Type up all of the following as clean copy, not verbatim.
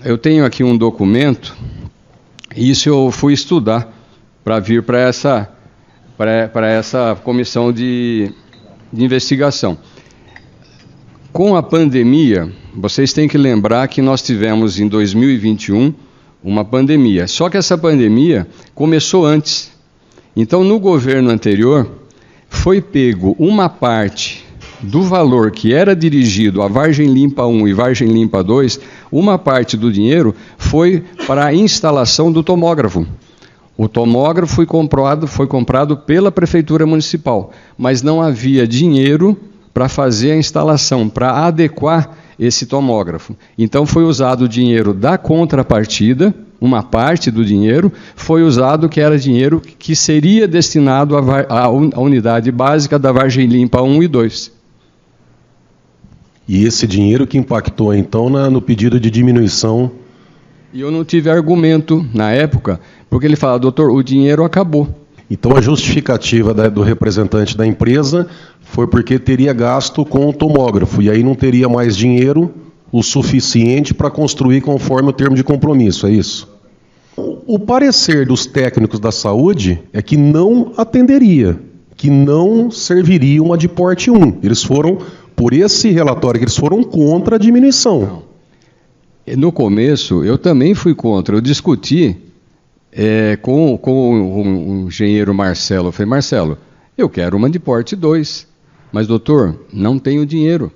eu tenho aqui um documento, e isso eu fui estudar para vir para essa comissão de investigação. Com a pandemia, vocês têm que lembrar que nós tivemos em 2021 uma pandemia. Só que essa pandemia começou antes. Então, no governo anterior, foi pego uma parte do valor que era dirigido a Vargem Limpa 1 e Vargem Limpa 2, uma parte do dinheiro foi para a instalação do tomógrafo. O tomógrafo foi comprado pela Prefeitura Municipal, mas não havia dinheiro para fazer a instalação, para adequar esse tomógrafo. Então foi usado o dinheiro da contrapartida, uma parte do dinheiro, foi usado que era dinheiro que seria destinado à unidade básica da Vargem Limpa 1 e 2. E esse dinheiro que impactou, então, no pedido de diminuição? E eu não tive argumento na época, porque ele fala, doutor, o dinheiro acabou. Então a justificativa do representante da empresa foi porque teria gasto com o tomógrafo, e aí não teria mais dinheiro o suficiente para construir conforme o termo de compromisso, é isso? O parecer dos técnicos da saúde é que não atenderia, que não serviria uma de porte 1. Eles foram, por esse relatório, que eles foram contra a diminuição. No começo, eu também fui contra. Eu discuti com o engenheiro Marcelo. Eu falei, Marcelo, eu quero uma de porte 2. Mas, doutor, não tenho dinheiro.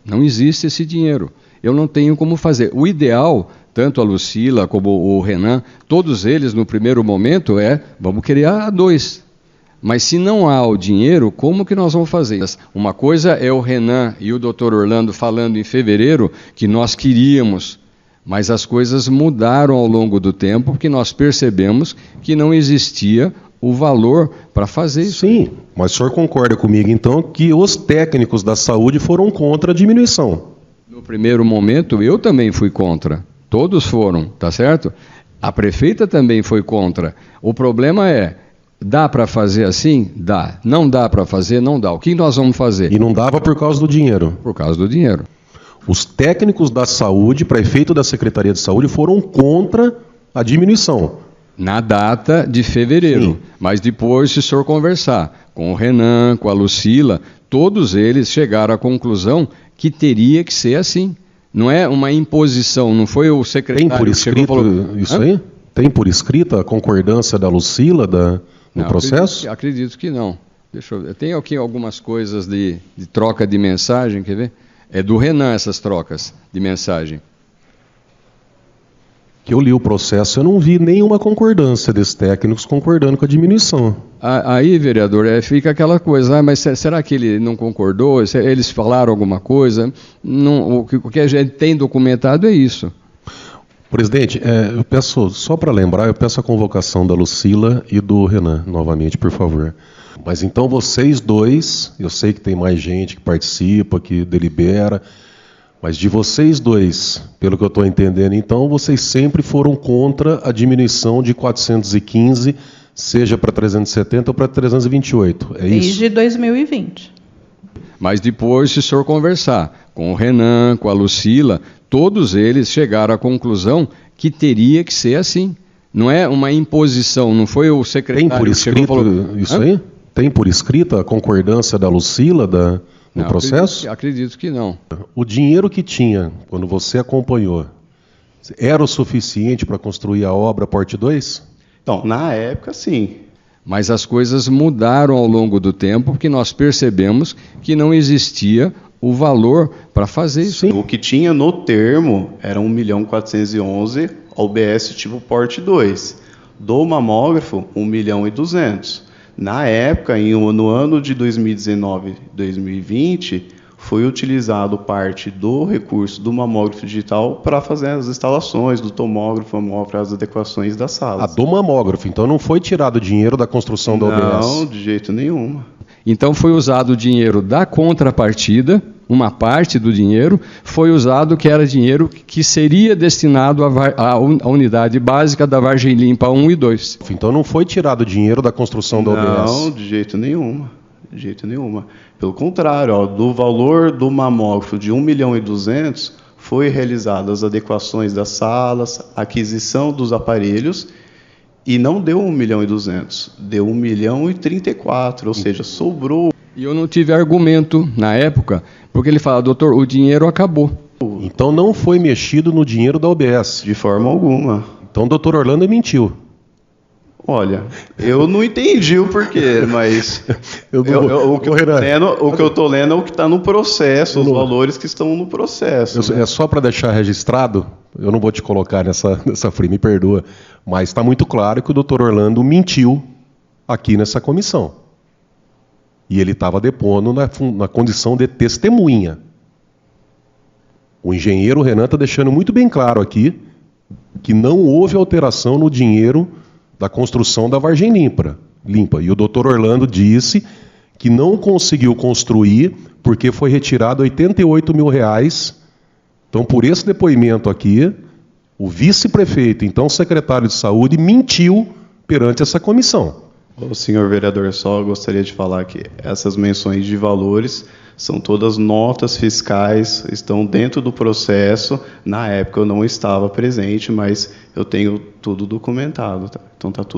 Não existe esse dinheiro. Eu não tenho como fazer. O ideal, tanto a Lucila como o Renan, todos eles, no primeiro momento, vamos criar a 2. Mas se não há o dinheiro, como que nós vamos fazer? Uma coisa é o Renan e o doutor Orlando falando em fevereiro que nós queríamos, mas as coisas mudaram ao longo do tempo, porque nós percebemos que não existia o valor para fazer isso. Sim, mas o senhor concorda comigo, então, que os técnicos da saúde foram contra a diminuição? No primeiro momento, eu também fui contra. Todos foram, tá certo? A prefeita também foi contra. O problema dá para fazer assim? Dá. Não dá para fazer? Não dá. O que nós vamos fazer? E não dava por causa do dinheiro? Por causa do dinheiro. Os técnicos da saúde, prefeito da Secretaria de Saúde, foram contra a diminuição. Na data de fevereiro. Sim. Mas depois, se o senhor conversar com o Renan, com a Lucila, todos eles chegaram à conclusão que teria que ser assim. Não é uma imposição, não foi o secretário... Tem por escrito isso aí? Tem por escrito a concordância da Lucila no processo? Acredito que não. Deixa eu ver. Tem aqui algumas coisas de troca de mensagem, quer ver? É do Renan essas trocas de mensagem. Que eu li o processo, eu não vi nenhuma concordância desses técnicos concordando com a diminuição. Aí, vereador, fica aquela coisa, mas será que ele não concordou? Eles falaram alguma coisa? Não, o que a gente tem documentado é isso. Presidente, eu peço, só para lembrar, eu peço a convocação da Lucila e do Renan, novamente, por favor. Mas então vocês dois, eu sei que tem mais gente que participa, que delibera, mas de vocês dois, pelo que eu estou entendendo, então, vocês sempre foram contra a diminuição de 415, seja para 370 ou para 328, é isso? Desde 2020. Mas depois, se o senhor conversar com o Renan, com a Lucila, todos eles chegaram à conclusão que teria que ser assim. Não é uma imposição, não foi o secretário... Tem por escrito isso aí? Tem por escrito a concordância da Lucila no processo? Acredito que não. O dinheiro que tinha, quando você acompanhou, era o suficiente para construir a obra Porte 2? Então, na época, sim. Mas as coisas mudaram ao longo do tempo, porque nós percebemos que não existia o valor para fazer isso. Sim. O que tinha no termo era 1.411.000 OBS tipo Porte 2. Do mamógrafo, 1.200.000. Na época, no ano de 2019 2020, foi utilizado parte do recurso do mamógrafo digital para fazer as instalações do tomógrafo, para as adequações das salas. Do mamógrafo, então não foi tirado dinheiro da construção da OBS? Não, de jeito nenhum. Então foi usado o dinheiro da contrapartida, uma parte do dinheiro, foi usado que era dinheiro que seria destinado à unidade básica da Vargem Limpa 1 e 2. Então não foi tirado dinheiro da construção da OBS? Não, de jeito nenhum. De jeito nenhum. Pelo contrário, do valor do mamógrafo de 1.200.000, foi realizadas as adequações das salas, aquisição dos aparelhos, e não deu 1.200.000, deu 1.034.000, ou seja, sobrou. E eu não tive argumento na época, porque ele fala, doutor, o dinheiro acabou. Então não foi mexido no dinheiro da UBS. De forma alguma. Então o doutor Orlando mentiu. Olha, eu não entendi o porquê, mas o que eu estou lendo é o que está no processo, os valores que estão no processo. É só para deixar registrado, eu não vou te colocar nessa fria, me perdoa, mas está muito claro que o doutor Orlando mentiu aqui nessa comissão. E ele estava depondo na condição de testemunha. O engenheiro Renan está deixando muito bem claro aqui que não houve alteração no dinheiro da construção da Vargem Limpa. E o doutor Orlando disse que não conseguiu construir porque foi retirado R$88 mil. Então, por esse depoimento aqui, o vice-prefeito, então secretário de saúde, mentiu perante essa comissão. O senhor vereador, só gostaria de falar que essas menções de valores são todas notas fiscais, estão dentro do processo. Na época eu não estava presente, mas eu tenho tudo documentado, tá? Então está tudo